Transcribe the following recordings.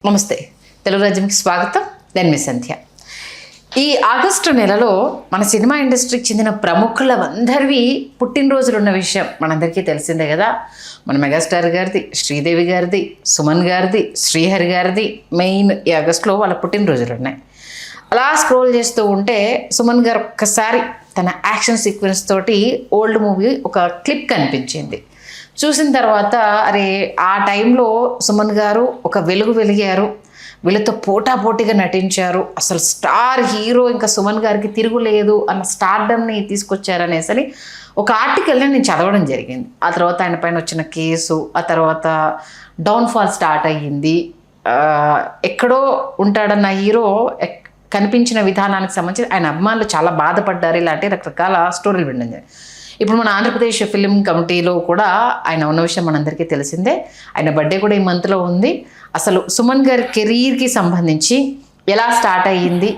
నమస్తే, తెలుగు రాజ్యంకి స్వాగతం. నేను మీ సంధ్య. ఈ ఆగస్టు నెలలో మన సినిమా ఇండస్ట్రీకి చెందిన ప్రముఖులందరివి పుట్టినరోజులు ఉన్న విషయం మనందరికీ తెలిసిందే కదా. మన మెగాస్టార్ గారిది, శ్రీదేవి గారిది, సుమన్ గారిది, శ్రీహరి గారిది మెయిన్ ఈ ఆగస్టులో వాళ్ళ పుట్టినరోజులు ఉన్నాయి. అలా స్క్రోల్ చేస్తూ ఉంటే సుమన్ గారు ఒక్కసారి తన యాక్షన్ సీక్వెన్స్ తోటి ఓల్డ్ మూవీ ఒక క్లిప్ కనిపించింది. చూసిన తర్వాత అరే ఆ టైంలో సుమన్ గారు ఒక వెలిగారు, వీళ్ళతో పోటాపోటీగా నటించారు, అసలు స్టార్ హీరో ఇంకా సుమన్ గారికి తిరుగులేదు అన్న స్టార్డమ్ని తీసుకొచ్చారనేసరి ఒక ఆర్టికల్ని నేను చదవడం జరిగింది. ఆ తర్వాత ఆయన పైన వచ్చిన కేసు, ఆ తర్వాత డౌన్ఫాల్ స్టార్ట్ అయ్యింది. ఎక్కడో ఉంటాడన్న హీరో కనిపించిన విధానానికి సంబంధించి ఆయన అభిమానులు చాలా బాధపడ్డారు. ఇలాంటి రకరకాల స్టోరీలు వినడం జరిగింది. ఇప్పుడు మన ఆంధ్రప్రదేశ్ ఫిలిం కమిటీలో కూడా ఆయన ఉన్న విషయం మనందరికీ తెలిసిందే. ఆయన బర్త్డే కూడా ఈ మంత్లో ఉంది. అసలు సుమన్ గారి కెరీర్కి సంబంధించి ఎలా స్టార్ట్ అయ్యింది,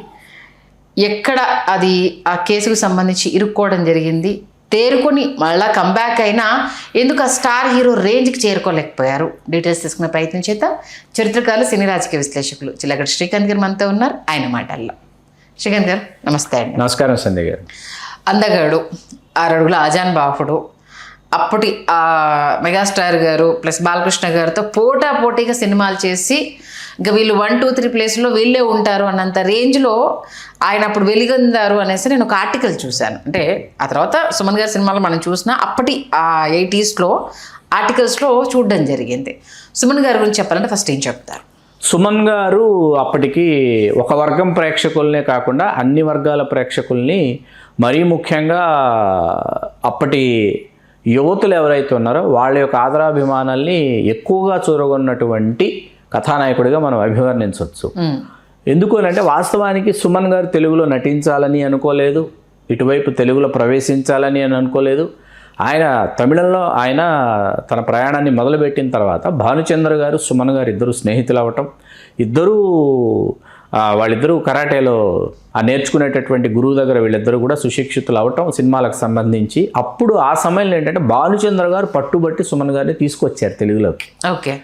ఎక్కడ అది ఆ కేసుకు సంబంధించి ఇరుక్కోవడం జరిగింది, తేరుకొని మళ్ళా కంబ్యాక్ అయినా ఎందుకు ఆ స్టార్ హీరో రేంజ్కి చేరుకోలేకపోయారు, డీటెయిల్స్ తీసుకునే ప్రయత్నం చేద్దాం. చరిత్రకారులు, సినీ రాజకీయ విశ్లేషకులు చిలకడ శ్రీకాంత్ గారు మనతో ఉన్నారు. ఆయన మాటల్లో శ్రీకాంత్ గారు నమస్తే అండి. నమస్కారం సంధ్య గారు. అందగాడు, 6 అడుగుల ఆజాన్ బాహుడు, అప్పటి మెగాస్టార్ గారు ప్లస్ బాలకృష్ణ గారితో పోటాపోటీగా సినిమాలు చేసి ఇంకా వీళ్ళు 1, 2, 3 ప్లేస్లో వీళ్ళే ఉంటారు అన్నంత రేంజ్లో ఆయన అప్పుడు వెలిగొందారు అనేసి నేను ఒక ఆర్టికల్ చూశాను. అంటే ఆ తర్వాత సుమన్ గారి సినిమాలు మనం చూసినా అప్పటి 80sలో ఆర్టికల్స్లో చూడడం జరిగింది. సుమన్ గారి గురించి చెప్పాలంటే ఫస్ట్ ఏం చెప్తారు? సుమన్ గారు అప్పటికి ఒక వర్గం ప్రేక్షకులనే కాకుండా అన్ని వర్గాల ప్రేక్షకుల్ని, మరీ ముఖ్యంగా అప్పటి యువతులు ఎవరైతే ఉన్నారో వాళ్ళ యొక్క ఆదరాభిమానాల్ని ఎక్కువగా చూరగొన్నటువంటి కథానాయకుడిగా మనం అభివర్ణించవచ్చు. ఎందుకు అంటే వాస్తవానికి సుమన్ గారు తెలుగులో నటించాలని అనుకోలేదు, ఇటువైపు తెలుగులో ప్రవేశించాలని అని అనుకోలేదు. ఆయన తమిళంలో ఆయన తన ప్రయాణాన్ని మొదలుపెట్టిన తర్వాత భానుచంద్ర గారు, సుమన్ గారు ఇద్దరు స్నేహితులు అవ్వటం, వాళ్ళిద్దరూ కరాటేలో నేర్చుకునేటటువంటి గురువు దగ్గర వీళ్ళిద్దరూ కూడా సుశిక్షితులు అవటం సినిమాలకు సంబంధించి. అప్పుడు ఆ సమయంలో ఏంటంటే భానుచంద్ర గారు పట్టుబట్టి సుమన్ గారిని తీసుకొచ్చారు తెలుగులోకి. ఓకే.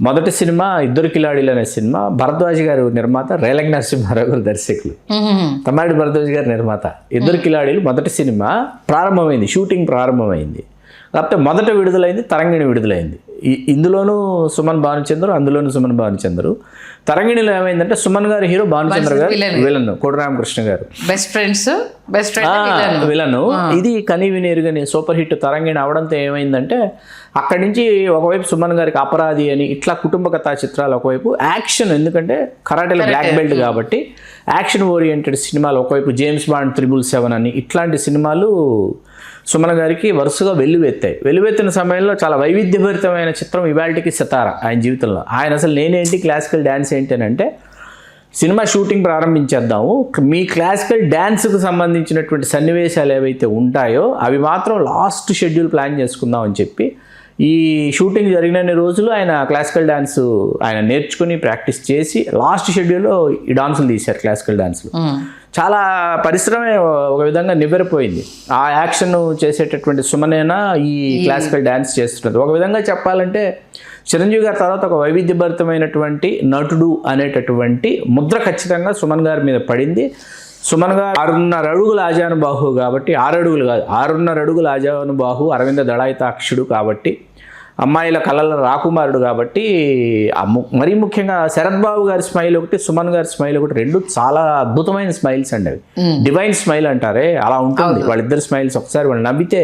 మొదటి సినిమా ఇద్దరు కిలాడీలు అనే సినిమా, భరద్వాజ్ గారు నిర్మాత, రేలంగి నరసింహారావు గారు దర్శకులు, తమ్మాడి భరద్వాజ్ గారు నిర్మాత. ఇద్దరు కిలాడీలు మొదటి సినిమా ప్రారంభమైంది, షూటింగ్ ప్రారంభమైంది. కాకపోతే మొదట విడుదలైంది, తరంగిణి విడుదలైంది. ఇందులోనూ సుమన్ భానుచంద్ర, అందులోనూ సుమన్ భానుచంద్ర. తరంగిణిలో ఏమైందంటే సుమన్ గారు హీరో, భానుచంద్ర గారు విలన్, కోటరామకృష్ణ గారు బెస్ట్ ఫ్రెండ్స్ విలను. ఇది కని వినేరుగని సూపర్ హిట్ తరంగిణి అవడంతో ఏమైందంటే అక్కడి నుంచి ఒకవైపు సుమన్ గారికి అపరాధి అని ఇట్లా కుటుంబ కథా చిత్రాలు, ఒకవైపు యాక్షన్, ఎందుకంటే కరాటేలో బ్లాక్ బెల్ట్ కాబట్టి యాక్షన్ ఓరియంటెడ్ సినిమాలు, ఒకవైపు జేమ్స్ బాండ్ 007 అని ఇట్లాంటి సినిమాలు సుమన్ గారికి వరుసగా వెల్లువెత్తిన సమయంలో చాలా వైవిధ్యభరితమైన చిత్రం ఇవాళకి సితార ఆయన జీవితంలో. ఆయన అసలు నేనేంటి, క్లాసికల్ డ్యాన్స్ ఏంటి అని అంటే, సినిమా షూటింగ్ ప్రారంభించేద్దాము, మీ క్లాసికల్ డ్యాన్స్కు సంబంధించినటువంటి సన్నివేశాలు ఏవైతే ఉంటాయో అవి మాత్రం లాస్ట్ షెడ్యూల్ ప్లాన్ చేసుకుందాం అని చెప్పి ఈ షూటింగ్ జరిగిన రోజులు ఆయన క్లాసికల్ డ్యాన్స్ ఆయన నేర్చుకుని ప్రాక్టీస్ చేసి లాస్ట్ షెడ్యూల్లో ఈ డాన్సులు తీశారు. క్లాసికల్ డాన్సులు చాలా పరిశ్రమ ఒక విధంగా నివ్వెరపోయింది. ఆ యాక్షన్ చేసేటటువంటి సుమనేనా ఈ క్లాసికల్ డ్యాన్స్ చేస్తున్నది. ఒక విధంగా చెప్పాలంటే చిరంజీవి గారి తర్వాత ఒక వైవిధ్యభరితమైనటువంటి నటుడు అనేటటువంటి ముద్ర ఖచ్చితంగా సుమన్ గారి మీద పడింది. సుమన్ గారు 6.5 అడుగుల ఆజానుబాహు కాబట్టి, 6 అడుగులు కాదు 6.5 అడుగుల ఆజానుబాహు, అరవింద దళాయితాక్షుడు కాబట్టి, అమ్మాయిల కళల రాకుమారుడు కాబట్టి, మరీ ముఖ్యంగా శరత్ బాబు గారి స్మైల్ ఒకటి, సుమన్ గారి స్మైల్ ఒకటి, రెండు చాలా అద్భుతమైన స్మైల్స్ అండి. అవి డివైన్ స్మైల్ అంటారే అలా ఉంటుంది వాళ్ళిద్దరు స్మైల్స్. ఒకసారి వాళ్ళు నవ్వితే,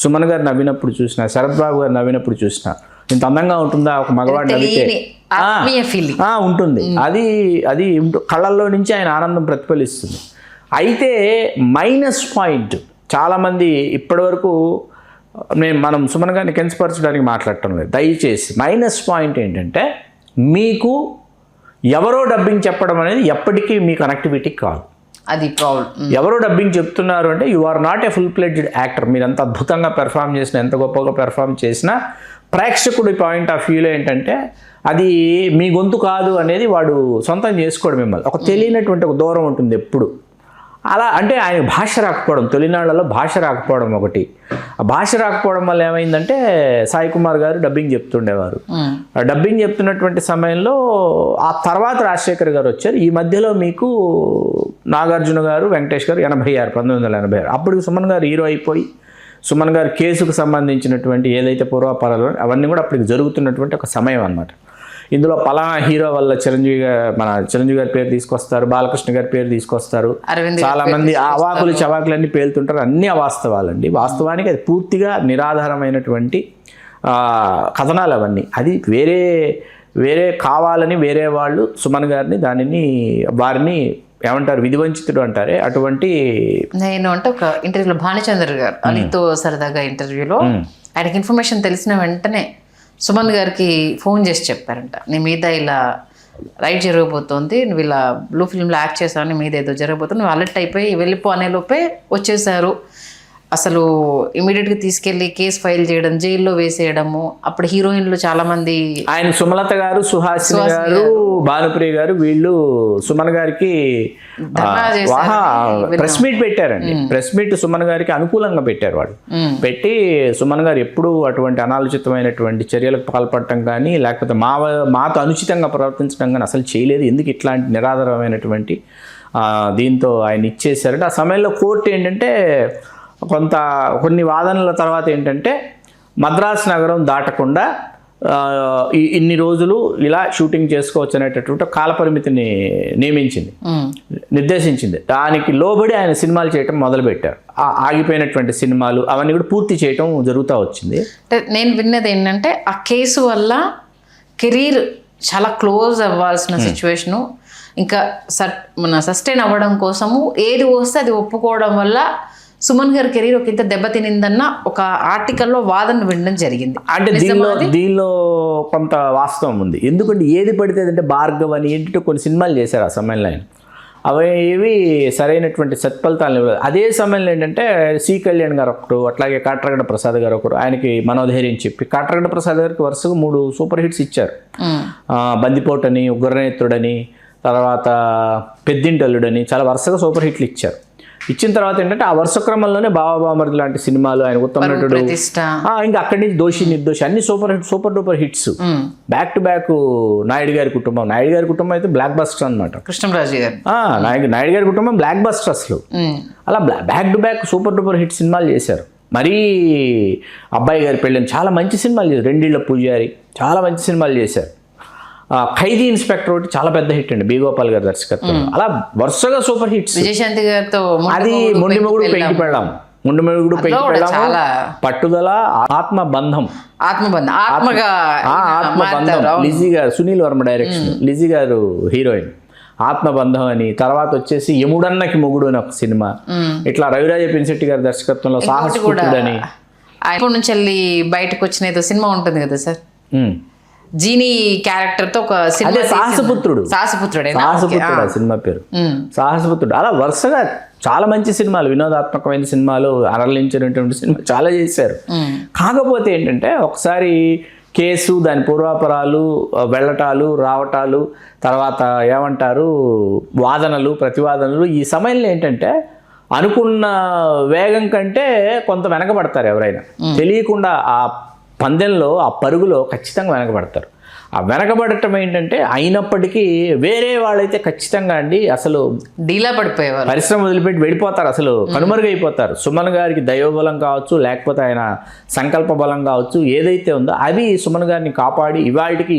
సుమన్ గారు నవ్వినప్పుడు చూసినా, శరత్ బాబు గారు నవ్వినప్పుడు చూసినా ఇంత అందంగా ఉంటుందా ఒక మగవాడు నవ్వితే ఉంటుంది. అది కళ్ళల్లో నుంచి ఆయన ఆనందం ప్రతిఫలిస్తుంది. అయితే మైనస్ పాయింట్, చాలామంది ఇప్పటివరకు మనం సుమన్ గారిని కించపరచడానికి మాట్లాడటం లేదు, దయచేసి మైనస్ పాయింట్ ఏంటంటే, మీకు ఎవరో డబ్బింగ్ చెప్పడం అనేది ఎప్పటికీ మీ కనెక్టివిటీ కాదు. అది ప్రాబ్లం. ఎవరో డబ్బింగ్ చెప్తున్నారు అంటే you are not a full pledged actor. మీరు ఎంత అద్భుతంగా పెర్ఫామ్ చేసినా, ఎంత గొప్పగా పెర్ఫామ్ చేసినా, ప్రేక్షకుడి పాయింట్ ఆఫ్ వ్యూలో ఏంటంటే అది మీ గొంతు కాదు అనేది వాడు సొంతం చేసుకోవడం. మిమ్మల్ని ఒక తెలియనటువంటి ఒక దూరం ఉంటుంది ఎప్పుడు. అలా అంటే ఆయన భాష రాకపోవడం, తొలినాళ్లలో భాష రాకపోవడం ఒకటి. ఆ భాష రాకపోవడం వల్ల ఏమైందంటే సాయి కుమార్ గారు డబ్బింగ్ చెప్తుండేవారు. ఆ డబ్బింగ్ చెప్తున్నటువంటి సమయంలో ఆ తర్వాత రాజశేఖర్ గారు వచ్చారు. ఈ మధ్యలో మీకు నాగార్జున గారు, వెంకటేష్ గారు 1986 అప్పటికి సుమన్ గారు హీరో అయిపోయి, సుమన్ గారు కేసుకు సంబంధించినటువంటి ఏదైతే పూర్వాపరాలు అవన్నీ కూడా అప్పటికి జరుగుతున్నటువంటి ఒక సమయం అన్నమాట. ఇందులో పలానా హీరో వల్ల చిరంజీవి గారి పేరు తీసుకొస్తారు, బాలకృష్ణ గారి పేరు తీసుకొస్తారు, చాలా మంది అవాకులు చవాకులన్నీ పేలుతుంటారు. అన్ని అవాస్తవాలండి. వాస్తవానికి అది పూర్తిగా నిరాధారమైనటువంటి కథనాలు అవన్నీ. అది వేరే కావాలని వేరే వాళ్ళు సుమన్ గారిని వారిని ఏమంటారు, విధివంచితుడు అంటారే అటువంటి. నేను అంటే ఒక ఇంటర్వ్యూలో భానుచంద్ర గారు అలీతో సరదాగా ఇంటర్వ్యూలో ఆయనకి ఇన్ఫర్మేషన్ తెలిసిన వెంటనే సుమన్ గారికి ఫోన్ చేసి చెప్పారంట, నీ మీద ఇలా రైట్ జరగబోతోంది, నువ్వు ఇలా బ్లూ ఫిల్మ్లో యాక్ట్ చేసావు, నీ మీద ఏదో జరగబోతుంది, నువ్వు అలర్ట్ అయిపోయి వెళ్ళిపో అనే లోపే వచ్చేసారు. అసలు ఇమీడియట్గా తీసుకెళ్ళి కేసు ఫైల్ చేయడం, జైల్లో వేసేయడము. అప్పుడు హీరోయిన్లు చాలా మంది, ఆయన సుమలత గారు, సుహాసిని గారు, భానుప్రియ గారు, వీళ్ళు సుమన్ గారికి ప్రెస్ మీట్ పెట్టారండి. ప్రెస్ మీట్ సుమన్ గారికి అనుకూలంగా పెట్టారు. వాళ్ళు పెట్టి సుమన్ గారు ఎప్పుడు అటువంటి అనాలోచితమైనటువంటి చర్యలకు పాల్పడటం కానీ లేకపోతే మాతో అనుచితంగా ప్రవర్తించడం కానీ అసలు చేయలేదు, ఎందుకు ఇట్లాంటి నిరాధారమైనటువంటి దీంతో ఆయన ఇచ్చేసారంటే. ఆ సమయంలో కోర్టు ఏంటంటే కొన్ని వాదనల తర్వాత ఏంటంటే మద్రాసు నగరం దాటకుండా ఇన్ని రోజులు ఇలా షూటింగ్ చేసుకోవచ్చు అనేటటువంటి కాలపరిమితిని నిర్దేశించింది. దానికి లోబడి ఆయన సినిమాలు చేయటం మొదలుపెట్టారు. ఆగిపోయినటువంటి సినిమాలు అవన్నీ కూడా పూర్తి చేయటం జరుగుతూ వచ్చింది. నేను విన్నది ఏంటంటే ఆ కేసు వల్ల కెరీర్ చాలా క్లోజ్ అవ్వాల్సిన సిచ్యువేషను, ఇంకా సస్టైన్ అవ్వడం కోసము ఏది వస్తే అది ఒప్పుకోవడం వల్ల సుమన్ గారి కెరీర్ ఒక ఇంత దెబ్బతినిందన్న ఒక ఆర్టికల్లో వాదన వినడం జరిగింది. అంటే దీనిలో కొంత వాస్తవం ఉంది. ఎందుకంటే ఏది పడితే అంటే భార్గవ్ అని ఏంటంటే కొన్ని సినిమాలు చేశారు ఆ సమయంలో ఆయన, అవి సరైనటువంటి సత్ఫలితాలు. అదే సమయంలో ఏంటంటే సి కళ్యాణ్ గారు ఒకరు, అట్లాగే కాట్రగడ్డ ప్రసాద్ గారు ఒకరు, ఆయనకి మనోధైర్యం చెప్పి కాట్రగడ్డ ప్రసాద్ గారికి వరుసగా 3 సూపర్ హిట్స్ ఇచ్చారు. బందిపోటని, ఉగ్రనేత్రుడని, తర్వాత పెద్దింటల్లుడని చాలా వరుసగా సూపర్ హిట్లు ఇచ్చారు. ఇచ్చిన తర్వాత ఏంటంటే ఆ వరుస క్రమంలోనే బావబామర్ది లాంటి సినిమాలు, ఆయన ఉత్తమ నటుడు, ఇంకా అక్కడి నుంచి దోషి నిర్దోషి అన్ని super duper hits. Back to back Naidu గారి కుటుంబం అయితే బ్లాక్ బస్టర్ అనమాట. కృష్ణరాజు గారు నాయుడు గారి కుటుంబం బ్లాక్ బస్టర్ అసలు. అలా back to back super duper hit సినిమాలు చేశారు. మరీ అబ్బాయి గారి పెళ్ళని చాలా మంచి సినిమాలు చేశారు. రెండిళ్ళ పూజారి చాలా మంచి సినిమాలు చేశారు. ఖైదీ ఇన్స్పెక్టర్ ఒకటి చాలా పెద్ద హిట్ అండి, బి గోపాల్ గారి దర్శకత్వం. అలా వరుసగా సూపర్ హిట్స్. విజయశాంతి గారితో అది మొండి మొగుడు పెంకి పెళ్ళాం, పట్టుదల, ఆత్మబంధం, లిజీ గారు, సునీల్ వర్మ డైరెక్షన్, లిజీ గారు హీరోయిన్, ఆత్మబంధం అని. తర్వాత వచ్చేసి యముడన్నకి మొగుడు అని ఒక సినిమా. ఇట్లా రవిరాజ పినిశెట్టి గారి దర్శకత్వంలో సాహసపుత్రుడని. ఆయన నుంచి వెళ్ళి బయటకు వచ్చిన ఏదో సినిమా ఉంటుంది కదా సార్, జీనీ క్యారెక్టర్ తో ఒక సినిమా, సాహసపుత్రుడు ఆ సినిమా పేరు సాహసపుత్రుడు. అలా వరుసగా చాలా మంచి సినిమాలు, వినోదాత్మకమైన సినిమాలు, అరలించినటువంటి సినిమా చాలా చేశారు. కాకపోతే ఏంటంటే ఒకసారి కేసు, దాని పూర్వాపరాలు, వెళ్ళటాలు రావటాలు, తర్వాత ఏమంటారు వాదనలు ప్రతివాదనలు, ఈ సమయంలో ఏంటంటే అనుకున్న వేగం కంటే కొంత వెనకబడతారు. ఎవరైనా తెలియకుండా ఆ పందెంలో, ఆ పరుగులో ఖచ్చితంగా వెనకబడతారు. ఆ వెనకబడటం ఏంటంటే అయినప్పటికీ వేరే వాళ్ళైతే ఖచ్చితంగా అండి అసలు డీలా పడిపోయేవారు, పరిశ్రమ వదిలిపెట్టి వెళ్ళిపోతారు, అసలు కనుమరుగైపోతారు. సుమన్ గారికి దైవబలం కావచ్చు, లేకపోతే ఆయన సంకల్ప బలం కావచ్చు, ఏదైతే ఉందో అది సుమన్ గారిని కాపాడి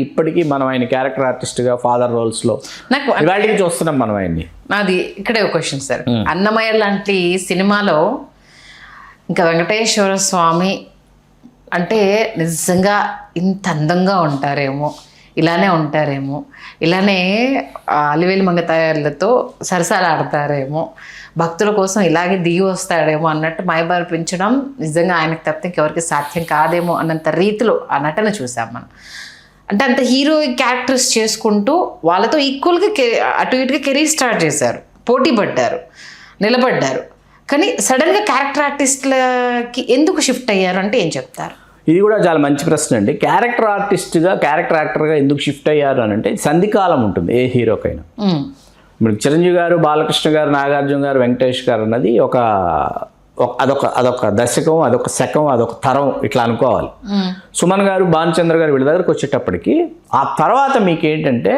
ఇప్పటికీ మనం ఆయన క్యారెక్టర్ ఆర్టిస్ట్గా ఫాదర్ రోల్స్లో ఇవాళకి చూస్తున్నాం మనం ఆయన్ని. నాది ఇక్కడే ఒక క్వశ్చన్ సార్, అన్నమయ్య లాంటి సినిమాలో ఇంకా వెంకటేశ్వర స్వామి అంటే నిజంగా ఇంత అందంగా ఉంటారేమో, ఇలానే ఉంటారేమో, ఇలానే అలివేలు మంగతాయాలతో సరసాలు ఆడతారేమో, భక్తుల కోసం ఇలాగే దిగి వస్తాడేమో అన్నట్టు మైమరిపించడం నిజంగా ఆయనకు తప్పితే ఇంకెవరికి సాధ్యం కాదేమో అన్నంత రీతిలో ఆ నటన చూసాం మనం. అంటే అంత హీరోయిక్ క్యారెక్టర్స్ చేసుకుంటూ వాళ్ళతో ఈక్వల్గా అటు ఇటుగా కెరీర్ స్టార్ట్ చేశారు, పోటీ పడ్డారు, నిలబడ్డారు. కానీ సడన్గా క్యారెక్టర్ ఆర్టిస్ట్లకి ఎందుకు షిఫ్ట్ అయ్యారు అంటే ఏం చెప్తారు? ఇది కూడా చాలా మంచి ప్రశ్న అండి. క్యారెక్టర్ ఆర్టిస్ట్గా, క్యారెక్టర్ యాక్టర్గా ఎందుకు షిఫ్ట్ అయ్యారు అని అంటే సంధికాలం ఉంటుంది ఏ హీరోకైనా. ఇప్పుడు చిరంజీవి గారు, బాలకృష్ణ గారు, నాగార్జున గారు, వెంకటేష్ గారు అన్నది అదొక దశకం, అదొక శకం, అదొక తరం ఇట్లా అనుకోవాలి. సుమన్ గారు, భానుచంద్ర గారు వీళ్ళ దగ్గరకు వచ్చేటప్పటికి ఆ తర్వాత మీకు ఏంటంటే